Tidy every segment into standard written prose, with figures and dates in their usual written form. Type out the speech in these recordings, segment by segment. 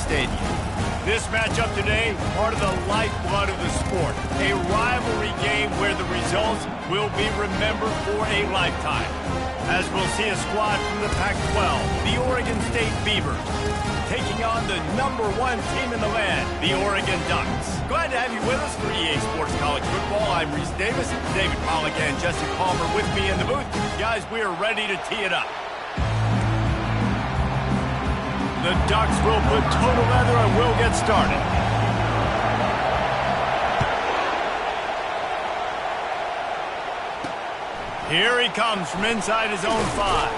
Stadium. This matchup today, part of the lifeblood of the sport. A rivalry game where the results will be remembered for a lifetime. As we'll see a squad from the Pac-12, the Oregon State Beavers, taking on the #1 team in the land, the Oregon Ducks. Glad to have you with us for EA Sports College Football. I'm Reese Davis, David Pollack and Jesse Palmer with me in the booth. Guys, we are ready to tee it up. The Ducks will put total leather and we'll get started. Here he comes from inside his own 5.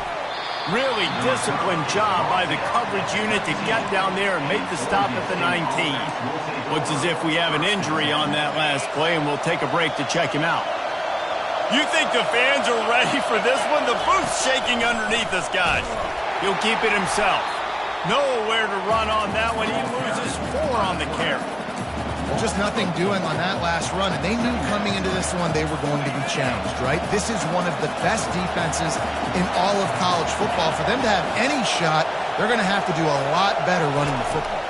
Really disciplined job by the coverage unit to get down there and make the stop at the 19. Looks as if we have an injury on that last play, and we'll take a break to check him out. You think the fans are ready for this one? The booth's shaking underneath us, guys. He'll keep it himself. Nowhere to run on that one. He loses 4 on the carry. Just nothing doing on that last run, and they knew coming into this one they were going to be challenged, right? This is one of the best defenses in all of college football. For them to have any shot, they're going to have to do a lot better running the football.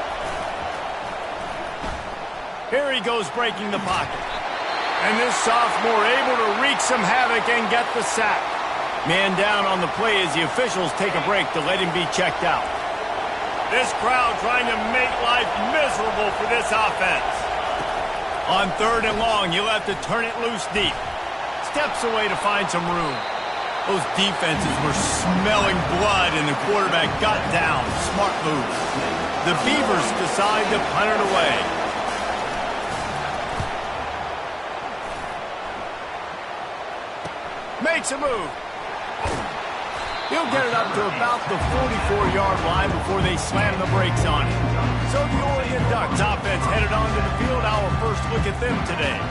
Here he goes breaking the pocket. And this sophomore able to wreak some havoc and get the sack. Man down on the play as the officials take a break to let him be checked out. This crowd trying to make life miserable for this offense. On 3rd and long, he'll have to turn it loose deep. Steps away to find some room. Those defenses were smelling blood, and the quarterback got down. Smart move. The Beavers decide to punt it away. Makes a move. He'll get it up to about the 44-yard line before they slam the brakes on it. So the Oregon Ducks offense headed onto the field. Our first look at them today.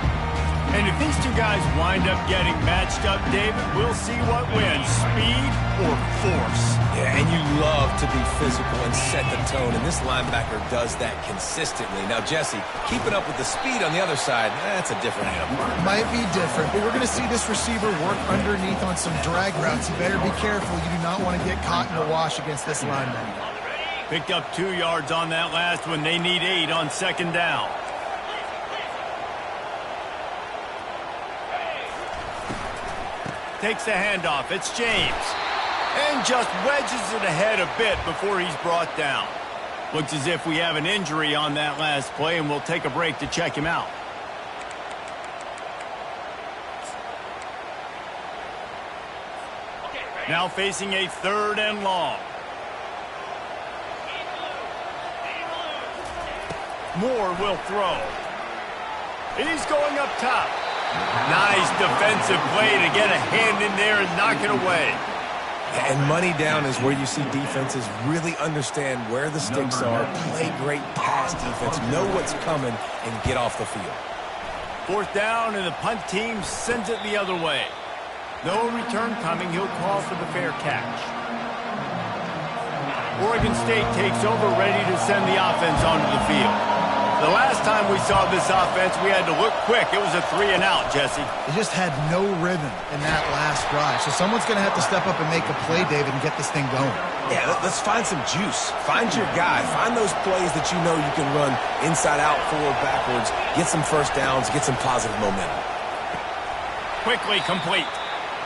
And if these two guys wind up getting matched up, David, we'll see what wins, speed or force. Yeah, and you love to be physical and set the tone, and this linebacker does that consistently. Now, Jesse, keeping up with the speed on the other side, that's a different animal. Might be different, but we're going to see this receiver work underneath on some drag routes. You better be careful. You do not want to get caught in the wash against this linebacker. Picked up 2 yards on that last one. They need 8 on 2nd down. Takes the handoff. It's James. And just wedges it ahead a bit before he's brought down. Looks as if we have an injury on that last play, and we'll take a break to check him out. Now facing a 3rd and long. Moore will throw. He's going up top. Nice defensive play to get a hand in there and knock it away. And money down is where you see defenses really understand where the sticks are, play great pass defense, know what's coming, and get off the field. 4th down, and the punt team sends it the other way. No return coming. He'll call for the fair catch. Oregon State takes over, ready to send the offense onto the field. The last time we saw this offense, we had to look quick. It was a 3-and-out, Jesse. They just had no rhythm in that last drive. So someone's going to have to step up and make a play, David, and get this thing going. Yeah, let's find some juice. Find your guy. Find those plays that you know you can run inside out, forward, backwards. Get some first downs. Get some positive momentum. Quickly complete.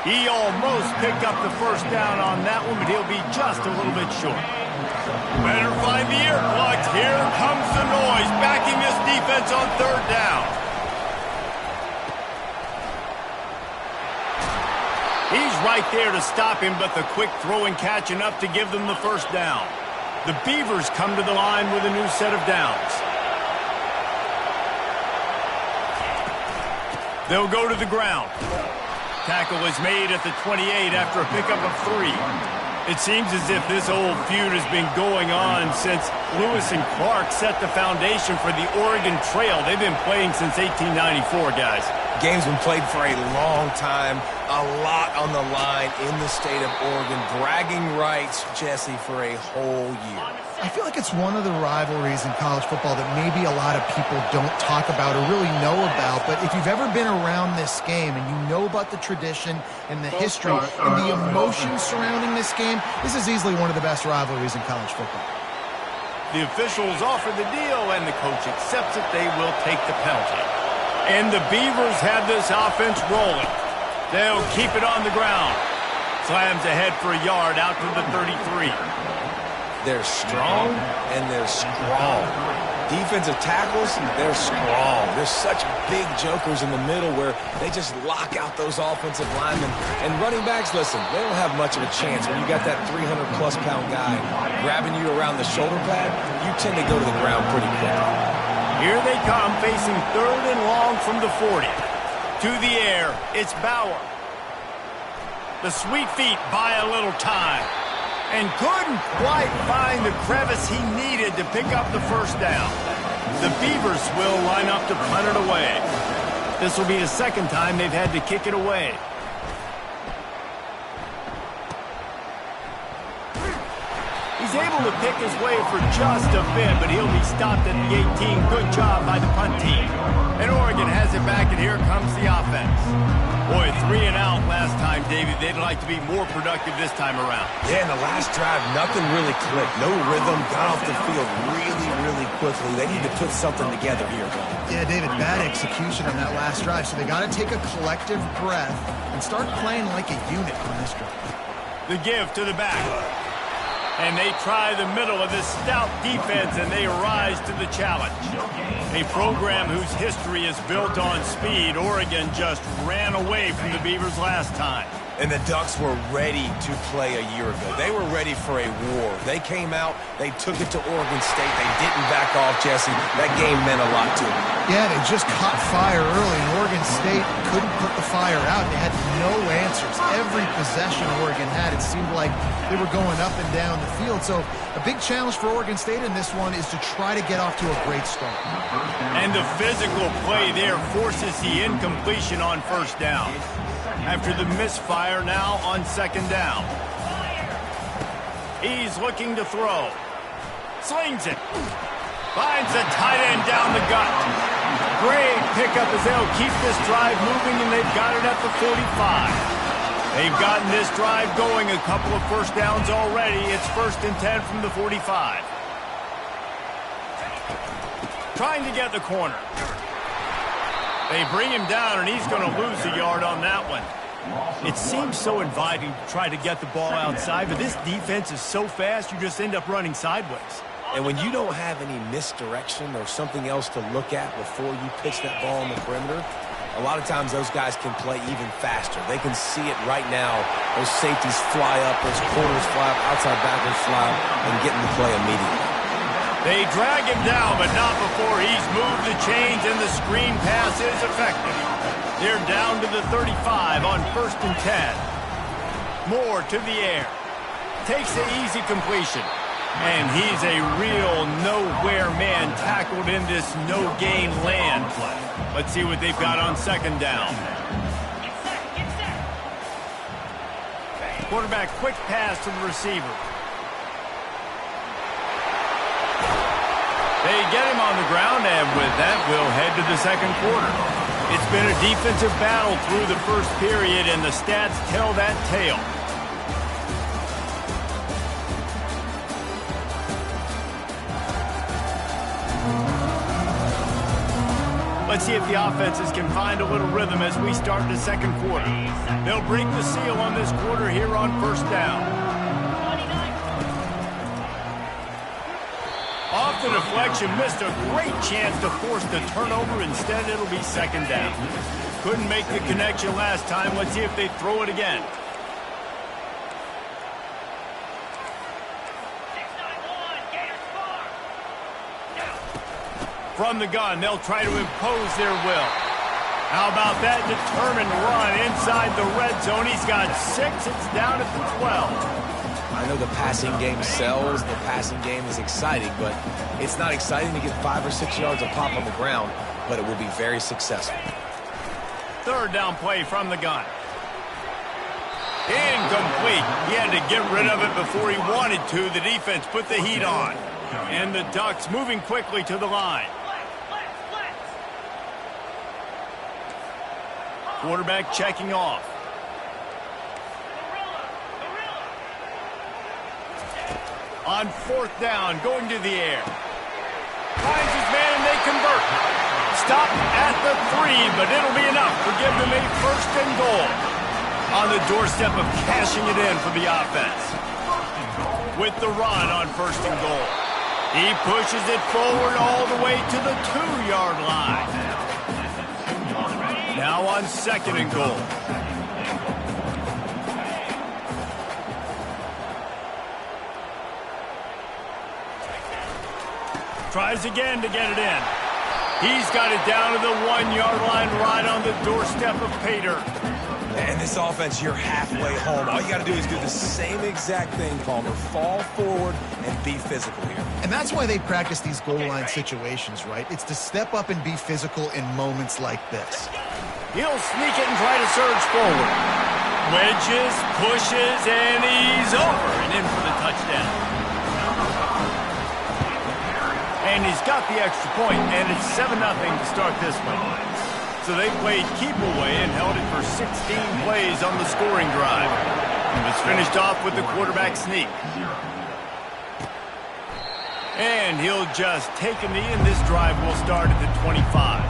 He almost picked up the first down on that one, but he'll be just a little bit short. Better find the earplugs. Here comes the noise, backing this defense on 3rd down. He's right there to stop him, but the quick throw and catch enough to give them the first down. The Beavers come to the line with a new set of downs. They'll go to the ground. Tackle is made at the 28 after a pickup of 3. It seems as if this old feud has been going on since Lewis and Clark set the foundation for the Oregon Trail. They've been playing since 1894, guys. Game's been played for a long time, a lot on the line in the state of Oregon. Bragging rights, Jesse, for a whole year. I feel like it's one of the rivalries in college football that maybe a lot of people don't talk about or really know about. But if you've ever been around this game and you know about the tradition and the history and the emotion surrounding this game, this is easily one of the best rivalries in college football. The officials offer the deal, and the coach accepts it. They will take the penalty. And the Beavers have this offense rolling. They'll keep it on the ground. Slams ahead for a yard out to the 33. They're strong, and they're strong. Defensive tackles, they're strong. They're such big jokers in the middle where they just lock out those offensive linemen. And running backs, listen, they don't have much of a chance. When you got that 300-plus pound guy grabbing you around the shoulder pad, you tend to go to the ground pretty quickly. Here they come, facing 3rd and long from the 40. To the air, it's Bauer. The sweet feet buy a little time. And couldn't quite find the crevice he needed to pick up the first down. The Beavers will line up to punt it away. This will be the second time they've had to kick it away. He's able to pick his way for just a bit, but he'll be stopped at the 18. Good job by the punt team. And Oregon has it back, and here comes the offense. Boy, 3 and out last time, David. They'd like to be more productive this time around. Yeah, in the last drive, nothing really clicked. No rhythm, got off the field really quickly. They need to put something together here. Yeah, David, bad execution on that last drive. So they got to take a collective breath and start playing like a unit on this drive. The give to the back. And they try the middle of this stout defense, and they rise to the challenge. A program whose history is built on speed. Oregon just ran away from the Beavers last time. And the Ducks were ready to play a year ago. They were ready for a war. They came out, they took it to Oregon State. They didn't back off, Jesse. That game meant a lot to them. Yeah, they just caught fire early, and Oregon State couldn't put the fire out. They had no answers. Every possession Oregon had, it seemed like they were going up and down the field. So a big challenge for Oregon State in this one is to try to get off to a great start. And the physical play there forces the incompletion on first down. After the misfire now on second down. He's looking to throw. Slings it. Finds the tight end down the gut. Great pickup as they'll keep this drive moving, and they've got it at the 45. They've gotten this drive going, a couple of first downs already. It's 1st and 10 from the 45. Trying to get the corner. They bring him down, and he's going to lose a yard on that one. It seems so inviting to try to get the ball outside, but this defense is so fast, you just end up running sideways. And when you don't have any misdirection or something else to look at before you pitch that ball on the perimeter, a lot of times those guys can play even faster. They can see it right now. Those safeties fly up, those corners fly up, outside backers fly up, and get in the play immediately. They drag him down, but not before he's moved the chains, and the screen pass is effective. They're down to the 35 on 1st and 10. Moore to the air. Takes the easy completion. And he's a real nowhere man tackled in this no-gain land play. Let's see what they've got on second down. Quarterback quick pass to the receiver. They get him on the ground, and with that, we'll head to the second quarter. It's been a defensive battle through the first period, and the stats tell that tale. Let's see if the offenses can find a little rhythm as we start the second quarter. They'll break the seal on this quarter here on first down. Off the deflection, missed a great chance to force the turnover. Instead, it'll be second down. Couldn't make the connection last time. Let's see if they throw it again. From the gun, they'll try to impose their will. How about that determined run inside the red zone? He's got 6. It's down at the 12. I know the passing game sells, the passing game is exciting, but it's not exciting to get 5 or 6 yards of pop on the ground, but it will be very successful. Third down play from the gun. Incomplete. He had to get rid of it before he wanted to. The defense put the heat on. And the Ducks moving quickly to the line. Quarterback checking off. On 4th down, going to the air. Finds his man and they convert. Stop at the 3, but it'll be enough to give them a 1st and goal. On the doorstep of cashing it in for the offense. With the run on 1st and goal. He pushes it forward all the way to the 2-yard line. Now on 2nd and goal. Tries again to get it in. He's got it down to the 1-yard line right on the doorstep of Pater. And this offense, you're halfway home. All you got to do is do the same exact thing, Palmer. Fall forward and be physical here. And that's why they practice these goal line situations, right? It's to step up and be physical in moments like this. He'll sneak it and try to surge forward. Wedges, pushes, and he's over and in for the touchdown. And he's got the extra point, and it's 7-0 to start this one. So they played keep away and held it for 16 plays on the scoring drive. It was finished off with the quarterback sneak. And he'll just take a knee, and this drive will start at the 25.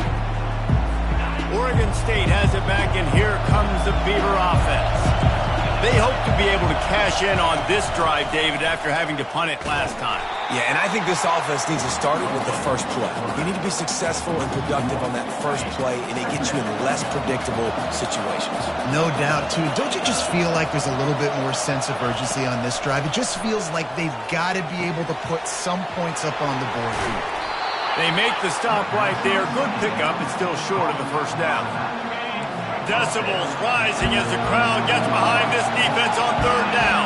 Oregon State has it back, and here comes the Beaver offense. They hope to be able to cash in on this drive, David, after having to punt it last time. Yeah, and I think this offense needs to start it with the first play. You need to be successful and productive on that first play, and it gets you in less predictable situations. No doubt, too. Don't you just feel like there's a little bit more sense of urgency on this drive? It just feels like they've got to be able to put some points up on the board here. They make the stop right there. Good pickup. It's still short of the 1st down. Decibels rising as the crowd gets behind this defense on 3rd down.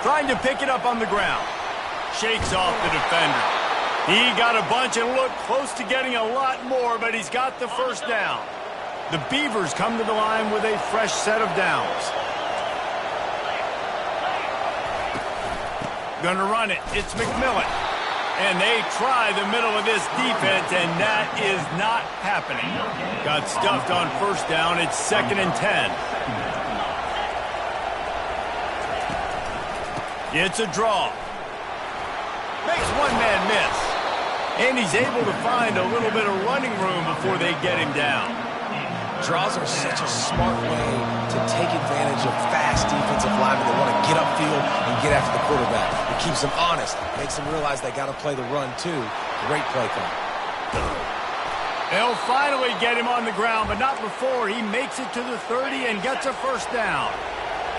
Trying to pick it up on the ground. Shakes off the defender. He got a bunch and looked close to getting a lot more, but he's got the 1st down. The Beavers come to the line with a fresh set of downs. Gonna run it. It's McMillan. And they try the middle of this defense, and that is not happening. Got stuffed on 1st down. It's 2nd and 10. It's a draw. Makes one man miss. And he's able to find a little bit of running room before they get him down. Draws are such a smart way to take advantage of fast defensive linemen that want to get upfield and get after the quarterback. It keeps them honest, makes them realize they got to play the run too. Great play call. They'll finally get him on the ground, but not before he makes it to the 30 and gets a 1st down.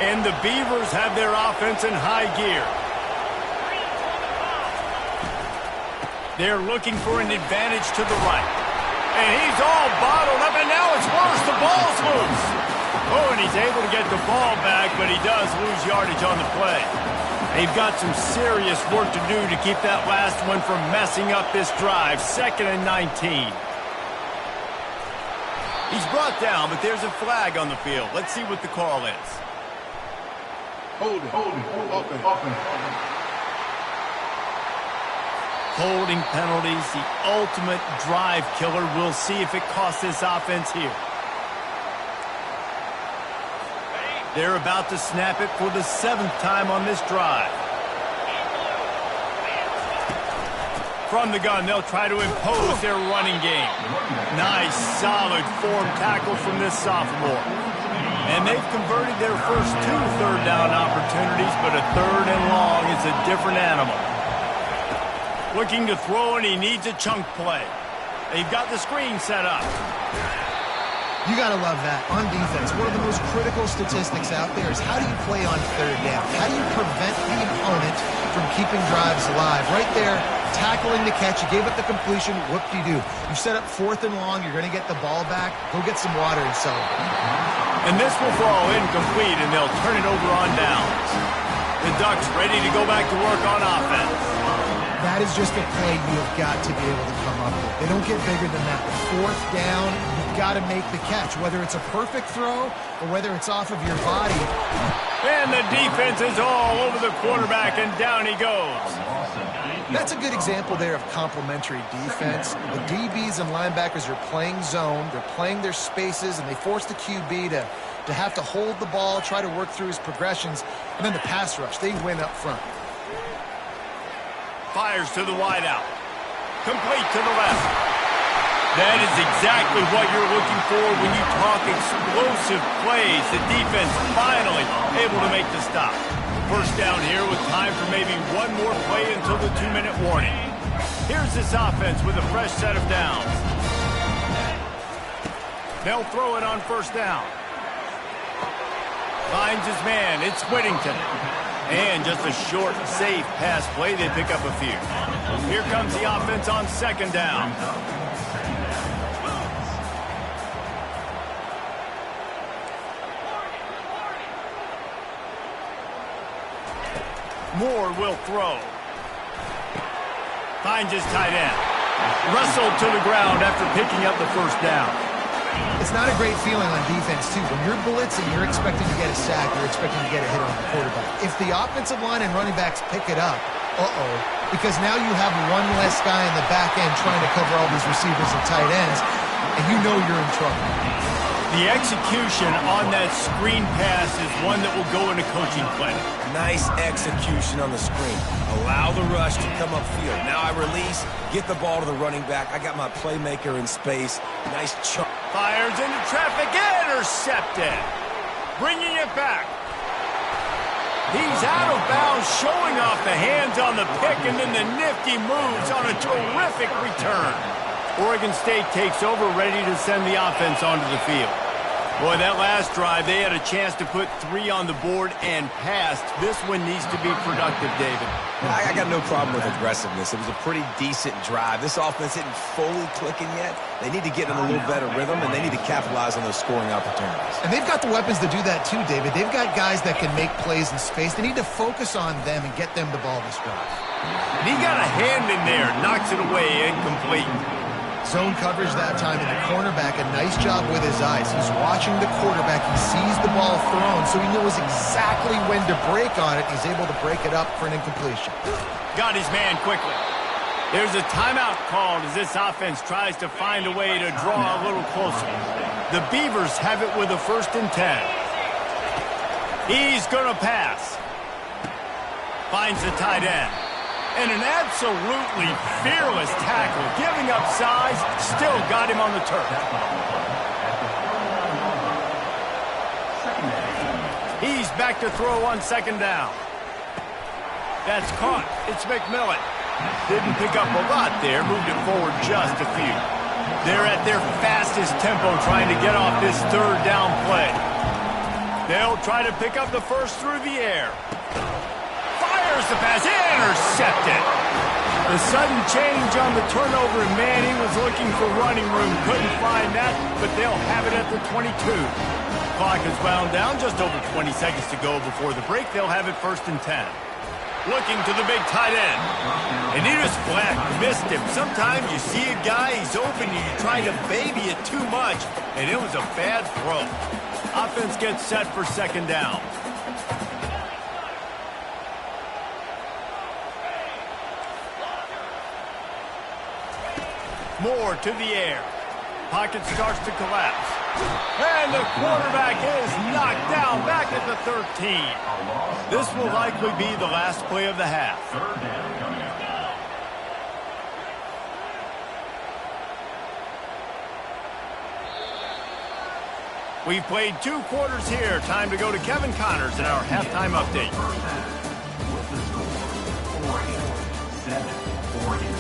And the Beavers have their offense in high gear. They're looking for an advantage to the right. And he's all bottled up, and now it's worse. The ball's loose. Oh, and he's able to get the ball back, but he does lose yardage on the play. They've got some serious work to do to keep that last one from messing up this drive. 2nd and 19. He's brought down, but there's a flag on the field. Let's see what the call is. Holding, open. Holding penalties, the ultimate drive killer. We'll see if it costs this offense here. They're about to snap it for the 7th time on this drive. From the gun, they'll try to impose their running game. Nice, solid form tackle from this sophomore. And they've converted their first 2 3rd down opportunities, but a 3rd and long is a different animal. Looking to throw, and he needs a chunk play. They've got the screen set up. You got to love that. On defense, one of the most critical statistics out there is how do you play on 3rd down? How do you prevent the opponent from keeping drives alive? Right there, tackling the catch. You gave up the completion. Whoop-de-doo. You set up 4th and long. You're going to get the ball back. Go get some water and celebrate. And this will fall incomplete, and they'll turn it over on downs. The Ducks ready to go back to work on offense. That is just a play you've got to be able to come up with. They don't get bigger than that. 4th down, you've got to make the catch, whether it's a perfect throw or whether it's off of your body. And the defense is all over the quarterback, and down he goes. That's a good example there of complementary defense. The DBs and linebackers are playing zone. They're playing their spaces, and they force the QB to have to hold the ball, try to work through his progressions. And then the pass rush, they win up front. Fires to the wideout. Complete to the left. That is exactly what you're looking for when you talk explosive plays. The defense finally able to make the stop. First down here with time for maybe one more play until the 2-minute warning. Here's this offense with a fresh set of downs. They'll throw it on first down. Finds his man. It's Whittington. And just a short, safe pass play. They pick up a few. Here comes the offense on second down. Moore will throw. Finds his tight end. Wrestled to the ground after picking up the first down. It's not a great feeling on defense, too. When you're blitzing, you're expecting to get a sack. You're expecting to get a hit on the quarterback. If the offensive line and running backs pick it up, because now you have one less guy in the back end trying to cover all these receivers and tight ends, and you know you're in trouble. The execution on that screen pass is one that will go into coaching clinic. Nice execution on the screen. Allow the rush to come upfield. Now I release, get the ball to the running back. I got my playmaker in space. Nice chunk. Fires into traffic, intercepted. Bringing it back. He's out of bounds, showing off the hands on the pick, and then the nifty moves on a terrific return. Oregon State takes over, ready to send the offense onto the field. Boy, that last drive, they had a chance to put 3 on the board and passed. This one needs to be productive, David. I got no problem with aggressiveness. It was a pretty decent drive. This offense isn't fully clicking yet. They need to get in a little better rhythm, and they need to capitalize on those scoring opportunities. And they've got the weapons to do that too, David. They've got guys that can make plays in space. They need to focus on them and get them the ball this drive. And he got a hand in there, knocks it away, incomplete. Zone coverage that time, and the cornerback, a nice job with his eyes. He's watching the quarterback. He sees the ball thrown, so he knows exactly when to break on it. He's able to break it up for an incompletion. Got his man quickly. There's a timeout called as this offense tries to find a way to draw a little closer. The Beavers have it with a 1st and 10. He's going to pass. Finds the tight end. And an absolutely fearless tackle, giving up size, still got him on the turf. He's back to throw on second down. That's caught. It's McMillan. Didn't pick up a lot there, moved it forward just a few. They're at their fastest tempo trying to get off this 3rd down play. They'll try to pick up the first through the air. Fires the pass, intercepted. The sudden change on the turnover, and man, he was looking for running room. Couldn't find that, but they'll have it at the 22. Clock is wound down, just over 20 seconds to go before the break. They'll have it 1st and 10. Looking to the big tight end. And he just flat missed him. Sometimes you see a guy, he's open, and you try to baby it too much, and it was a bad throw. Offense gets set for second down. Moore to the air. Pocket starts to collapse. And the quarterback is knocked down back at the 13. This will likely be the last play of the half. We've played 2 quarters here. Time to go to Kevin Connors in our halftime update.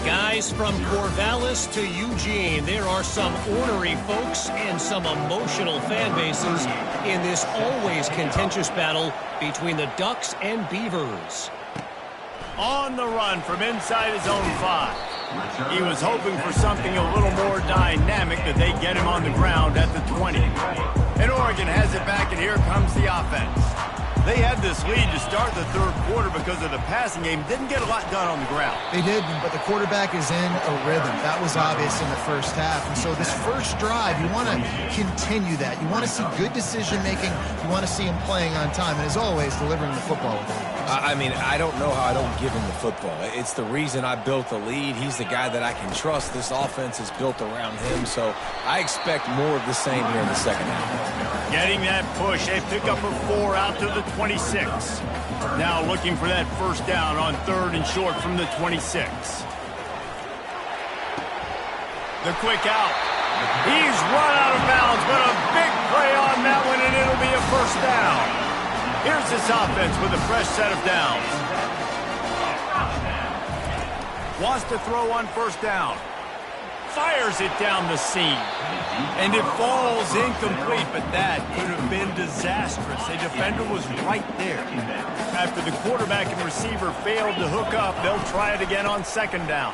Guys, from Corvallis to Eugene, there are some ornery folks and some emotional fan bases in this always contentious battle between the Ducks and Beavers. On the run from inside his own 5. He was hoping for something a little more dynamic, that they get him on the ground at the 20. And Oregon has it back, and here comes the offense. They had this lead to start the 3rd quarter because of the passing game. Didn't get a lot done on the ground. They didn't, but the quarterback is in a rhythm. That was obvious in the first half. And so this first drive, you want to continue that. You want to see good decision-making. You want to see him playing on time. And as always, delivering the football with him. I mean, I don't know how I don't give him the football. It's the reason I built the lead. He's the guy that I can trust. This offense is built around him, so I expect more of the same here in the second half. Getting that push. They pick up a 4 out to the 26. Now looking for that first down on 3rd and short from the 26. The quick out. He's run out of bounds, but a big play on that one, and it'll be a first down. Here's this offense with a fresh set of downs. Wants to throw on first down. Fires it down the seam. And it falls incomplete, but that could have been disastrous. A defender was right there. After the quarterback and receiver failed to hook up, they'll try it again on 2nd down.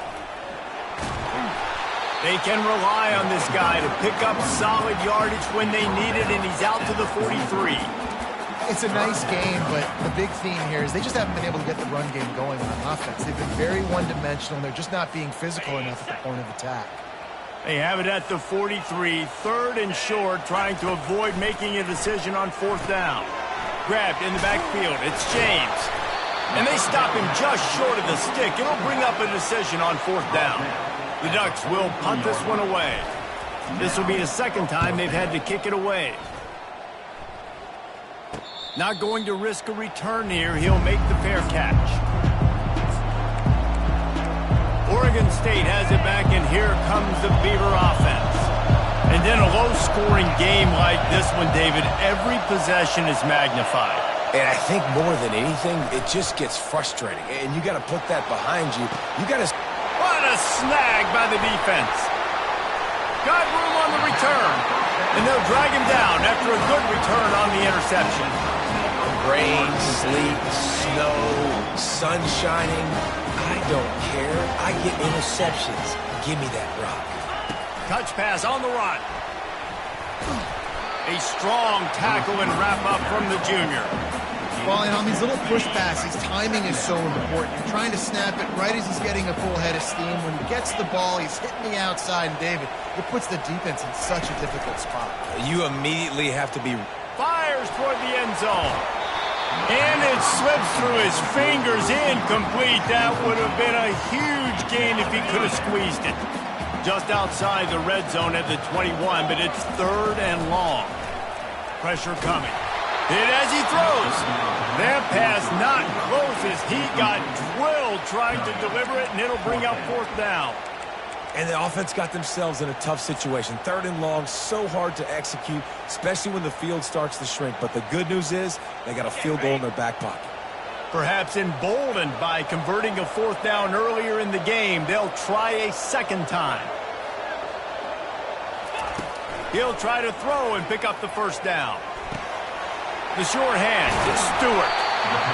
They can rely on this guy to pick up solid yardage when they need it, and he's out to the 43. It's a nice game, but the big theme here is they just haven't been able to get the run game going on offense. They've been very one-dimensional, and they're just not being physical enough at the point of attack. They have it at the 43, 3rd and short, trying to avoid making a decision on 4th down. Grabbed in the backfield. It's James. And they stop him just short of the stick. It'll bring up a decision on 4th down. The Ducks will punt this one away. This will be the 2nd time they've had to kick it away. Not going to risk a return here. He'll make the fair catch. Oregon State has it back, and here comes the Beaver offense. And in a low-scoring game like this one, David, every possession is magnified. And I think more than anything, it just gets frustrating. And you got to put that behind you. You got to... What a snag by the defense. Got room on the return. And they'll drag him down after a good return on the interception. Rain, sleet, snow, sun shining. I don't care. I get interceptions. Give me that rock. Touch pass on the run. A strong tackle and wrap-up from the junior. Well, and on these little push passes, timing is so important. You're trying to snap it right as he's getting a full head of steam. When he gets the ball, he's hitting the outside, and David, it puts the defense in such a difficult spot. You immediately have to be... Fires toward the end zone. And it slips through his fingers, incomplete. That would have been a huge gain if he could have squeezed it. Just outside the red zone at the 21, but it's 3rd and long. Pressure coming. Hit as he throws. That pass not close as he got drilled trying to deliver it, and it'll bring up 4th down. And the offense got themselves in a tough situation. 3rd and long, so hard to execute, especially when the field starts to shrink. But the good news is they got a field goal in their back pocket. Perhaps emboldened by converting a 4th down earlier in the game, they'll try a 2nd time. He'll try to throw and pick up the 1st down. The short hand, it's Stewart.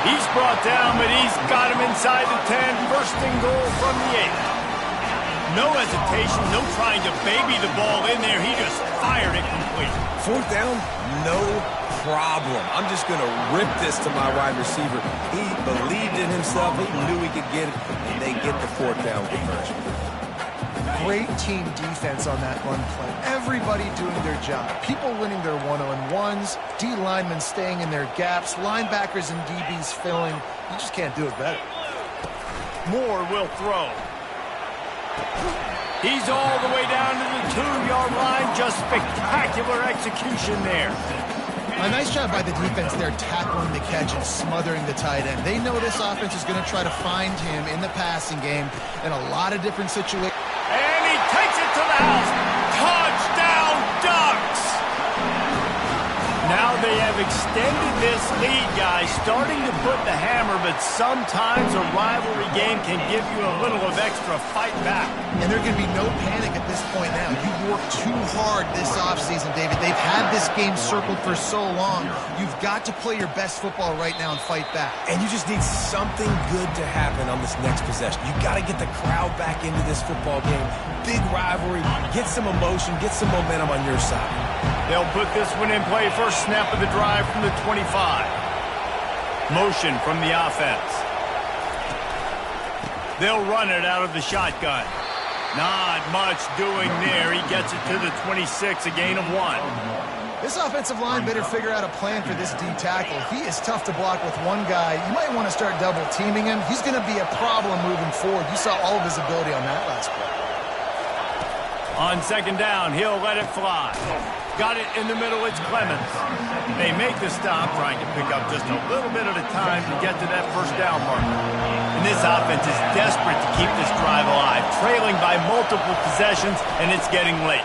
He's brought down, but he's got him inside the 10. 1st and goal from the 8. No hesitation, no trying to baby the ball in there. He just fired it complete. 4th down, no problem. I'm just going to rip this to my wide receiver. He believed in himself. He knew he could get it, and they get the 4th down conversion. Great team defense on that run play. Everybody doing their job. People winning their one-on-ones, D linemen staying in their gaps, linebackers and DBs filling. You just can't do it better. Moore will throw. He's all the way down to the 2-yard line. Just spectacular execution there. A nice job by the defense there, tackling the catch and smothering the tight end. They know this offense is going to try to find him in the passing game in a lot of different situations. And he takes it to the house. Touchdown, Ducks! Now they have extended this lead, guys, starting to put the hammer, but sometimes a rivalry game can give you a little of extra fight back. And there can be no panic at this point now. You've worked too hard this offseason, David. They've had this game circled for so long. You've got to play your best football right now and fight back. And you just need something good to happen on this next possession. You got to get the crowd back into this football game. Big rivalry. Get some emotion. Get some momentum on your side. They'll put this one in play. First snap of the drive from the 25. Motion from the offense. They'll run it out of the shotgun. Not much doing there. He gets it to the 26, a gain of 1. This offensive line better figure out a plan for this D tackle. He is tough to block with one guy. You might want to start double teaming him. He's going to be a problem moving forward. You saw all of his ability on that last play. On second down, he'll let it fly. Got it in the middle, it's Clemens. They make the stop, trying to pick up just a little bit at a time to get to that first down marker. And this offense is desperate to keep this drive alive, trailing by multiple possessions, and it's getting late.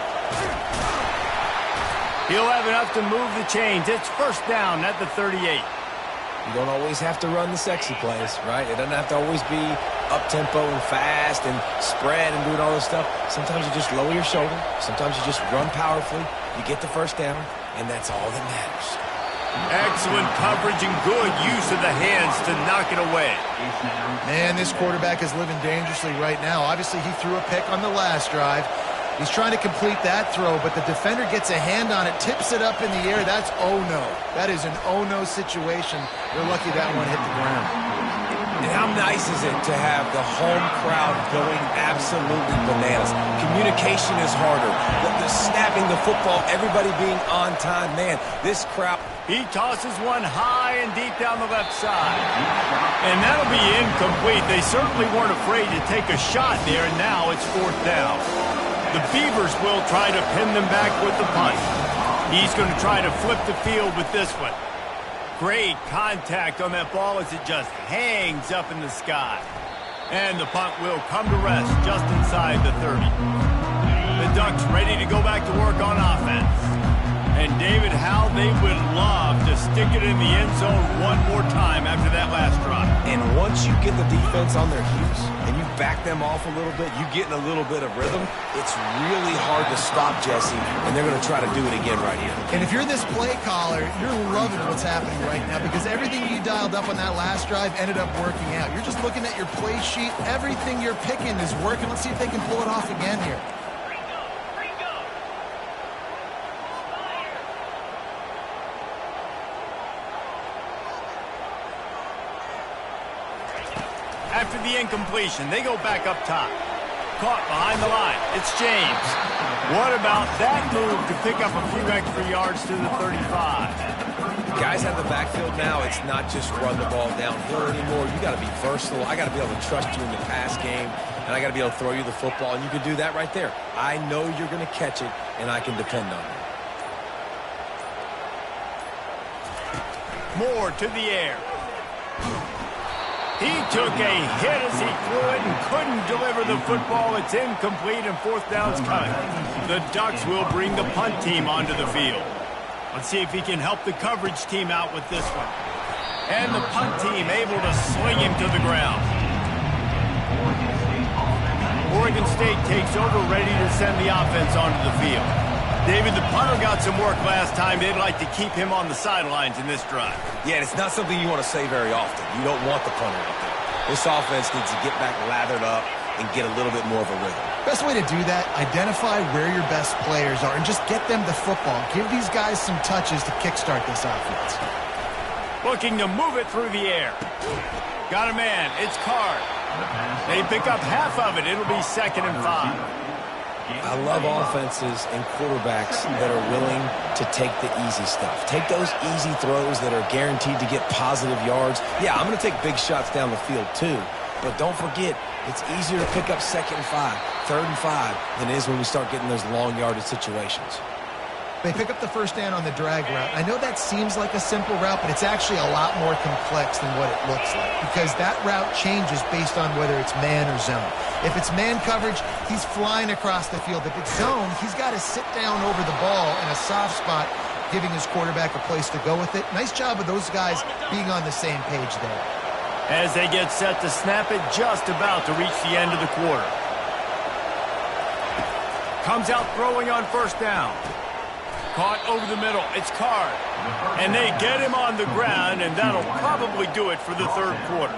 He'll have enough to move the chains. It's first down at the 38. You don't always have to run the sexy plays, right? It doesn't have to always be up-tempo and fast and spread and doing all this stuff. Sometimes you just lower your shoulder. Sometimes you just run powerfully. You get the first down, and that's all that matters. Excellent coverage and good use of the hands to knock it away. Man, this quarterback is living dangerously right now. Obviously, he threw a pick on the last drive. He's trying to complete that throw, but the defender gets a hand on it, tips it up in the air. That's oh-no. That is an oh-no situation. They're lucky that one hit the ground. And how nice is it to have the home crowd going absolutely bananas? Communication is harder. The snapping the football, everybody being on time. Man, this crowd... He tosses one high and deep down the left side. And that'll be incomplete. They certainly weren't afraid to take a shot there, and now it's fourth down. The Beavers will try to pin them back with the punt. He's going to try to flip the field with this one. Great contact on that ball as it just hangs up in the sky. And the punt will come to rest just inside the 30. The Ducks ready to go back to work on offense. And David, how they would love to stick it in the end zone one more time after that last drive. And once you get the defense on their heels and you back them off a little bit, you get in a little bit of rhythm, it's really hard to stop Jesse, and they're going to try to do it again right here. And if you're this play caller, you're loving what's happening right now because everything you dialed up on that last drive ended up working out. You're just looking at your play sheet. Everything you're picking is working. Let's see if they can pull it off again here. After the incompletion, they go back up top. Caught behind the line. It's James. What about that move to pick up a few extra yards to the 35? Guys out of the backfield now, it's not just run the ball downhill anymore. You got to be versatile. I got to be able to trust you in the pass game, and I got to be able to throw you the football, and you can do that right there. I know you're going to catch it, and I can depend on you. More to the air. He took a hit as he threw it and couldn't deliver the football. It's incomplete and fourth down's coming. The Ducks will bring the punt team onto the field. Let's see if he can help the coverage team out with this one. And the punt team able to sling him to the ground. Oregon State takes over, ready to send the offense onto the field. David, the punter got some work last time. They'd like to keep him on the sidelines in this drive. Yeah, and it's not something you want to say very often. You don't want the punter out there. This offense needs to get back lathered up and get a little bit more of a rhythm. Best way to do that, identify where your best players are and just get them the football. Give these guys some touches to kickstart this offense. Looking to move it through the air. Got a man. It's Card. They pick up half of it. It'll be 2nd and 5. I love offenses and quarterbacks that are willing to take the easy stuff. Take those easy throws that are guaranteed to get positive yards. Yeah, I'm going to take big shots down the field too. But don't forget, it's easier to pick up 2nd and 5, 3rd and 5 than it is when we start getting those long yardage situations. They pick up the first down on the drag route. I know that seems like a simple route, but it's actually a lot more complex than what it looks like because that route changes based on whether it's man or zone. If it's man coverage, he's flying across the field. If it's zone, he's got to sit down over the ball in a soft spot, giving his quarterback a place to go with it. Nice job of those guys being on the same page there. As they get set to snap it, just about to reach the end of the quarter. Comes out throwing on first down. Caught over the middle. It's Card. And they get him on the ground, and that'll probably do it for the third quarter.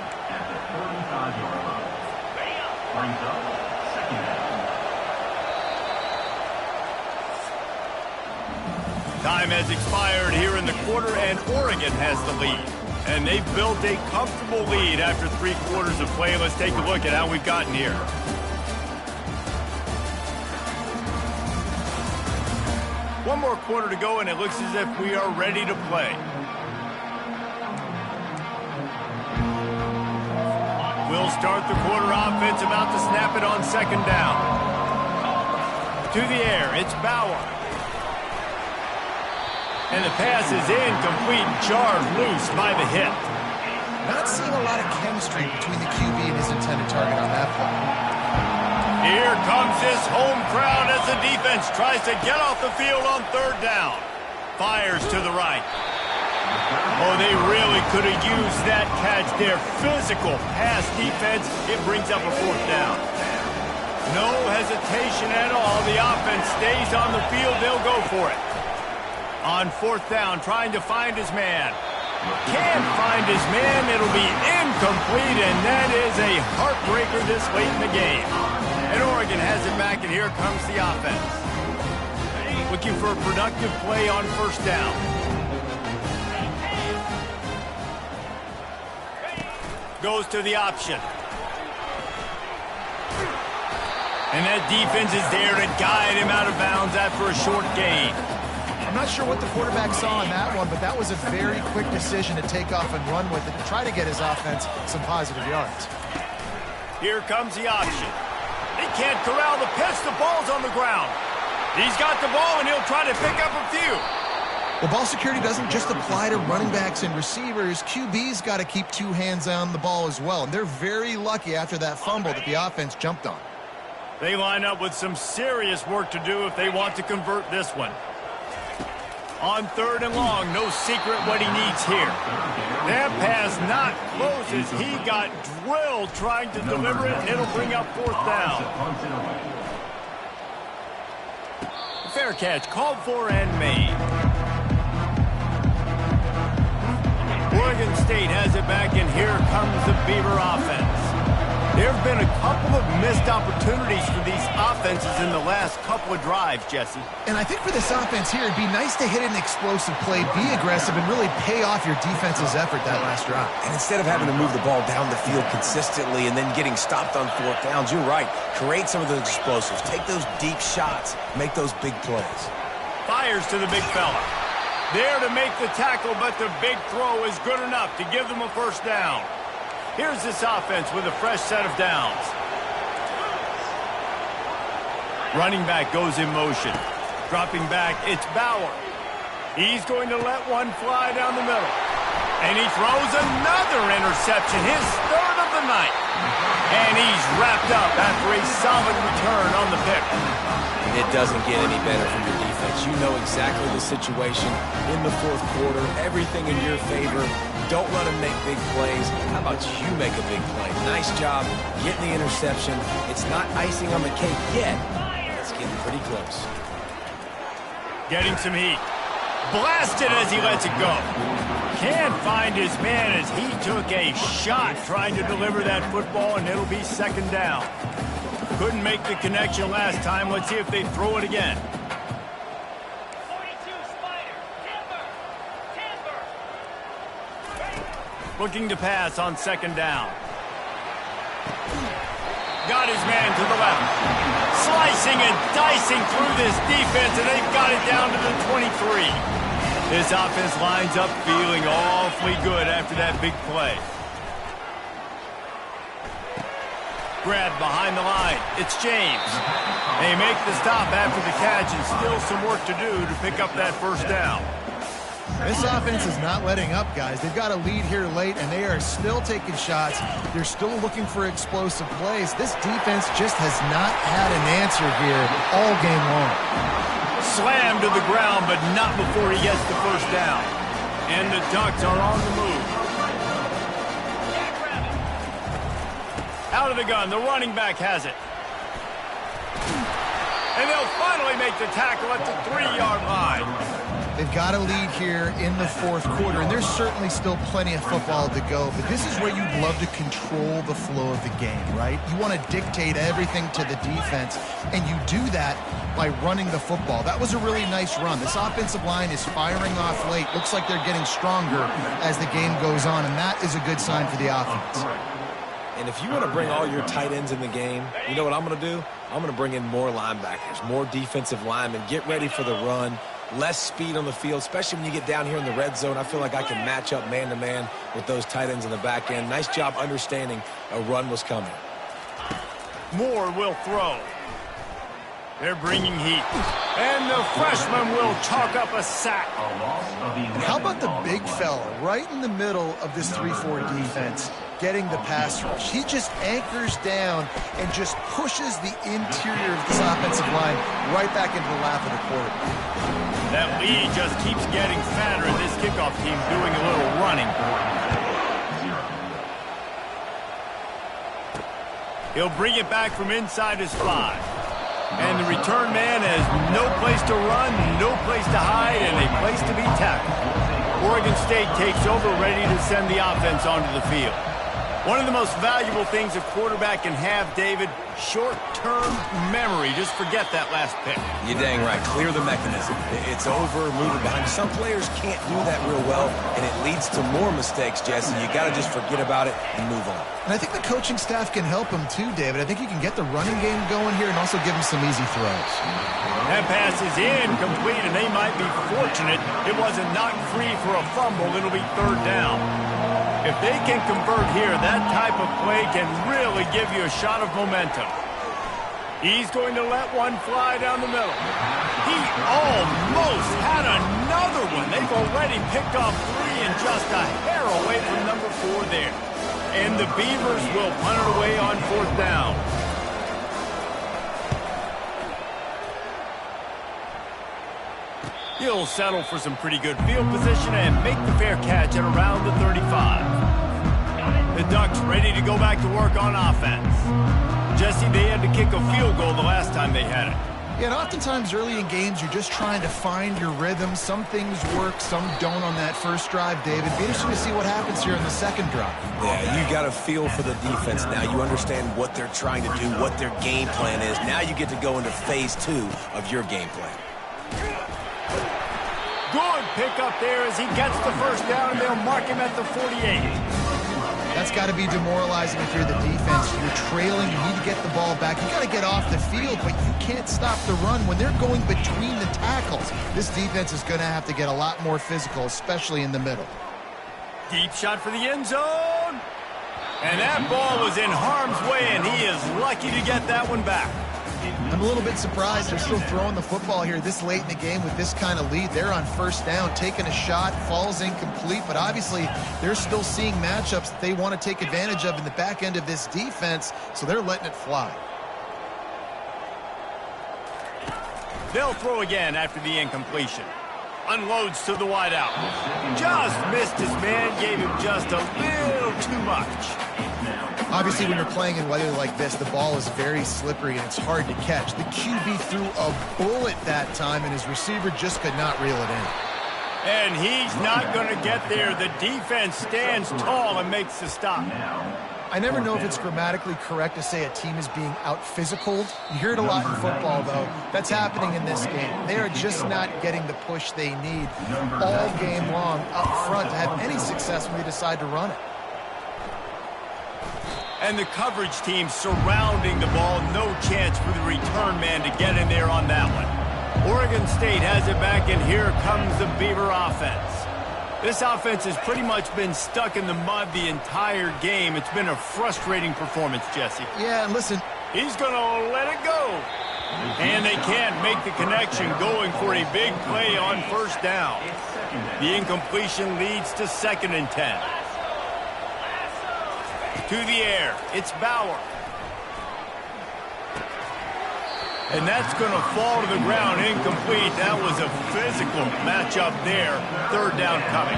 Time has expired here in the quarter, and Oregon has the lead. And they've built a comfortable lead after 3 quarters of play. Let's take a look at how we've gotten here. One more quarter to go, and it looks as if we are ready to play. We'll start the quarter offense, about to snap it on second down. To the air, it's Bauer. And the pass is incomplete, jarred loose by the hit. Not seeing a lot of chemistry between the QB and his intended target on that play. Here comes this home crowd as the defense tries to get off the field on third down. Fires to the right. Oh, they really could have used that catch there. Physical pass defense. It brings up a fourth down. No hesitation at all. The offense stays on the field. They'll go for it. On fourth down, trying to find his man. Can't find his man. It'll be incomplete, and that is a heartbreaker this late in the game. And Oregon has it back, and here comes the offense. Looking for a productive play on first down. Goes to the option. And that defense is there to guide him out of bounds after a short gain. I'm not sure what the quarterback saw in that one, but that was a very quick decision to take off and run with it to try to get his offense some positive yards. Here comes the option. He can't corral the pitch. The ball's on the ground. He's got the ball, and he'll try to pick up a few. Well, ball security doesn't just apply to running backs and receivers. QB's got to keep two hands on the ball as well, and they're very lucky after that fumble that the offense jumped on. They line up with some serious work to do if they want to convert this one. On third and long, no secret what he needs here. That pass not close as he got drilled trying to deliver it, and it'll bring up fourth down. Fair catch called for and made. Oregon State has it back, and here comes the Beaver offense. There have been a couple of missed opportunities for these offenses in the last couple of drives, Jesse. And I think for this offense here, it'd be nice to hit an explosive play, be aggressive, and really pay off your defense's effort that last drive. And instead of having to move the ball down the field consistently and then getting stopped on fourth downs, you're right. Create some of those explosives. Take those deep shots. Make those big plays. Fires to the big fella. There to make the tackle, but the big throw is good enough to give them a first down. Here's this offense with a fresh set of downs. Running back goes in motion. Dropping back, it's Bauer. He's going to let one fly down the middle. And he throws another interception, his third of the night. And he's wrapped up after a solid return on the pick. It doesn't get any better from your defense. You know exactly the situation in the fourth quarter. Everything in your favor. Don't let them make big plays. How about you make a big play? Nice job getting the interception. It's not icing on the cake yet. It's getting pretty close. Getting some heat. Blasted as he lets it go. Can't find his man as he took a shot trying to deliver that football, and it'll be second down. Couldn't make the connection last time. Let's see if they throw it again. Looking to pass on second down. Got his man to the left. Slicing and dicing through this defense, and they've got it down to the 23. This offense lines up feeling awfully good after that big play. Grabbed behind the line. It's James. They make the stop after the catch, and still some work to do to pick up that first down. This offense is not letting up, guys. They've got a lead here late, and they are still taking shots. They're still looking for explosive plays. This defense just has not had an answer here all game long. Slammed to the ground, but not before he gets the first down. And the Ducks are on the move. Out of the gun, the running back has it. And they'll finally make the tackle at the 3-yard line. They've got a lead here in the fourth quarter, and there's certainly still plenty of football to go, but this is where you'd love to control the flow of the game, right? You want to dictate everything to the defense, and you do that by running the football. That was a really nice run. This offensive line is firing off late. Looks like they're getting stronger as the game goes on, and that is a good sign for the offense. And if you want to bring all your tight ends in the game, you know what I'm going to do? I'm going to bring in more linebackers, more defensive linemen, get ready for the run, less speed on the field, especially when you get down here in the red zone. I feel like I can match up man-to-man with those tight ends in the back end. Nice job understanding a run was coming. Moore will throw. They're bringing heat. And the freshman will chalk up a sack. How about the big fella right in the middle of this 3-4 defense getting the pass rush? He just anchors down and just pushes the interior of this offensive line right back into the lap of the quarterback. That lead just keeps getting fatter, and this kickoff team doing a little running. He'll bring it back from inside his 5. And the return man has no place to run, no place to hide, and a place to be tackled. Oregon State takes over, ready to send the offense onto the field. One of the most valuable things a quarterback can have, David, short-term memory. Just forget that last pick. You're dang right. Clear the mechanism. It's over, move it behind. Some players can't do that real well, and it leads to more mistakes, Jesse. You got to just forget about it and move on. And I think the coaching staff can help him too, David. I think you can get the running game going here and also give him some easy throws. That pass is incomplete, and they might be fortunate it wasn't knocked free for a fumble. It'll be 3rd down. If they can convert here, that type of play can really give you a shot of momentum. He's going to let one fly down the middle. He almost had another one. They've already picked off 3 and just a hair away from number 4 there. And the Beavers will punt it away on 4th down. He'll settle for some pretty good field position and make the fair catch at around the 35. The Ducks ready to go back to work on offense. Jesse, they had to kick a field goal the last time they had it. Yeah, and oftentimes early in games, you're just trying to find your rhythm. Some things work, some don't on that first drive, David. Be interesting to see what happens here in the second drive. Yeah, you got to feel for the defense now. You understand what they're trying to do, what their game plan is. Now you get to go into phase 2 of your game plan. Good pick up there as he gets the first down, and they'll mark him at the 48. That's got to be demoralizing if you're the defense. You're trailing, you need to get the ball back. You got to get off the field, but you can't stop the run when they're going between the tackles. This defense is going to have to get a lot more physical, especially in the middle. Deep shot for the end zone. And that ball was in harm's way, and he is lucky to get that one back. I'm a little bit surprised they're still throwing the football here this late in the game with this kind of lead. They're on first down, taking a shot, falls incomplete, but obviously they're still seeing matchups that they want to take advantage of in the back end of this defense, so they're letting it fly. They'll throw again after the incompletion. Unloads to the wideout. Just missed his man, gave him just a little too much. Obviously, when you're playing in weather like this, the ball is very slippery and it's hard to catch. The QB threw a bullet that time, and his receiver just could not reel it in. And he's not going to get there. The defense stands tall and makes the stop. I never know if it's grammatically correct to say a team is being out-physicaled. You hear it a lot in football, though. That's happening in this game. They are just not getting the push they need all game long up front to have any success when they decide to run it. And the coverage team surrounding the ball. No chance for the return man to get in there on that one. Oregon State has it back, and here comes the Beaver offense. This offense has pretty much been stuck in the mud the entire game. It's been a frustrating performance, Jesse. Yeah, and listen. He's going to let it go. And they can't make the connection, going for a big play on first down. The incompletion leads to 2nd and 10. To the air, it's Bauer. And that's going to fall to the ground, incomplete. That was a physical matchup there. 3rd down coming.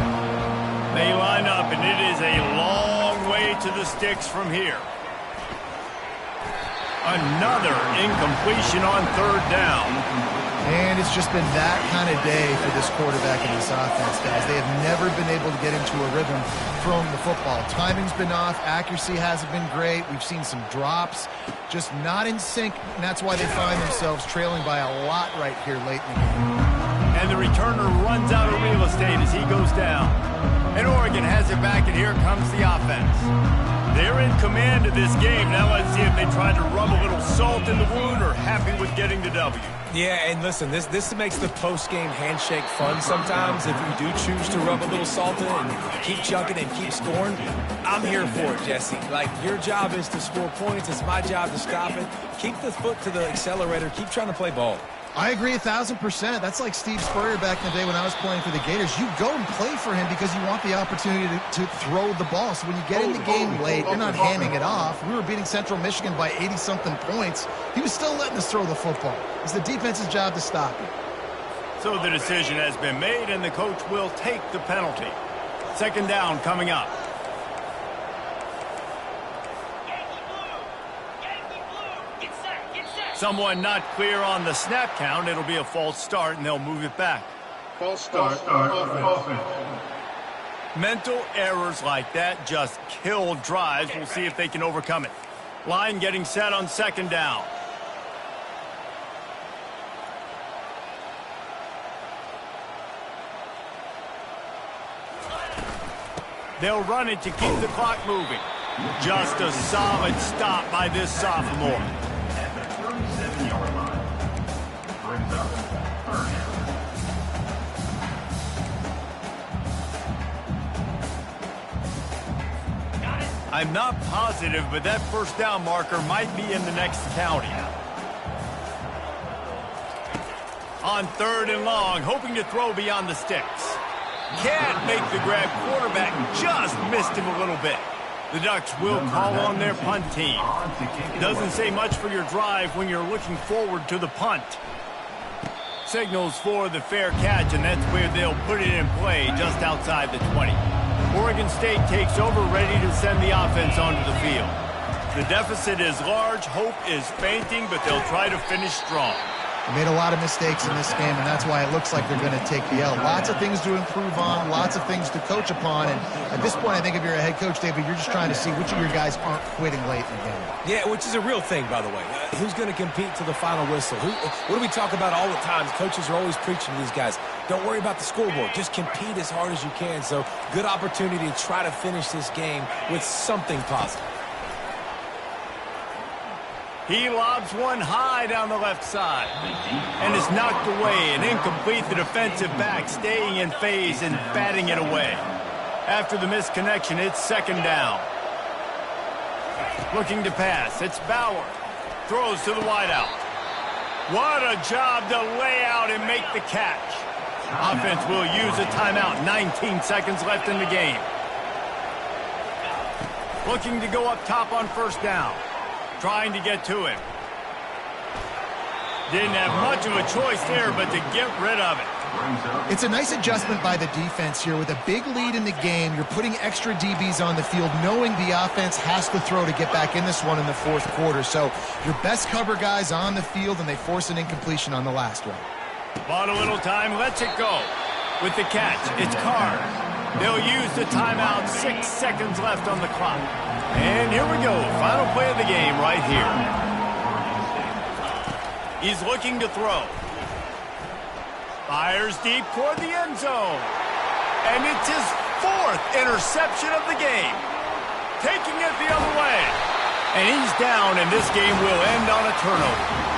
They line up, and it is a long way to the sticks from here. Another incompletion on 3rd down. And it's just been that kind of day for this quarterback and this offense, guys. They have never been able to get into a rhythm throwing the football. Timing's been off. Accuracy hasn't been great. We've seen some drops. Just not in sync, and that's why they find themselves trailing by a lot right here late in the game. And the returner runs out of real estate as he goes down. And Oregon has it back, and here comes the offense. They're in command of this game. Now let's see if they try to rub a little salt in the wound or happy with getting the W. Yeah, and listen, this makes the post-game handshake fun sometimes. If you do choose to rub a little salt in and keep chucking and keep scoring, I'm here for it, Jesse. Like, your job is to score points. It's my job to stop it. Keep the foot to the accelerator. Keep trying to play ball. I agree 1,000%. That's like Steve Spurrier back in the day when I was playing for the Gators. You go and play for him because you want the opportunity to throw the ball. So when you get in the game late, you're not handing it off. We were beating Central Michigan by 80-something points. He was still letting us throw the football. It's the defense's job to stop it. So the decision has been made, and the coach will take the penalty. Second down coming up. Someone not clear on the snap count. It'll be a false start, and they'll move it back. False start. Offense. Mental errors like that just kill drives. We'll see if they can overcome it. Line getting set on second down. They'll run it to keep the clock moving. Just a solid stop by this sophomore. I'm not positive, but that first down marker might be in the next county. On third and long, hoping to throw beyond the sticks. Can't make the grab. Quarterback just missed him a little bit. The Ducks will call on their punt team. Doesn't say much for your drive when you're looking forward to the punt. Signals for the fair catch, and that's where they'll put it in play just outside the 20. Oregon State takes over, ready to send the offense onto the field. The deficit is large, hope is fainting, but they'll try to finish strong. They made a lot of mistakes in this game, and that's why it looks like they're going to take the L. Lots of things to improve on, lots of things to coach upon, and at this point, I think if you're a head coach, David, you're just trying to see which of your guys aren't quitting late in the game. Yeah, which is a real thing, by the way. Who's going to compete to the final whistle? What do we talk about all the time? Coaches are always preaching to these guys. Don't worry about the scoreboard. Just compete as hard as you can. So, good opportunity to try to finish this game with something positive. He lobs one high down the left side. And it's knocked away and incomplete. The defensive back staying in phase and batting it away. After the misconnection, it's second down. Looking to pass. It's Bauer. Throws to the wideout. What a job to lay out and make the catch. Offense will use a timeout. 19 seconds left in the game. Looking to go up top on first down. Trying to get to him. Didn't have much of a choice there, but to get rid of it. It's a nice adjustment by the defense here. With a big lead in the game, you're putting extra DBs on the field, knowing the offense has to throw to get back in this one in the fourth quarter. So your best cover guys on the field, and they force an incompletion on the last one. Bought a little time, lets it go. With the catch, it's Carr. They'll use the timeout, 6 seconds left on the clock. And here we go, final play of the game right here. He's looking to throw. Fires deep toward the end zone. And it's his 4th interception of the game. Taking it the other way. And he's down, and this game will end on a turnover.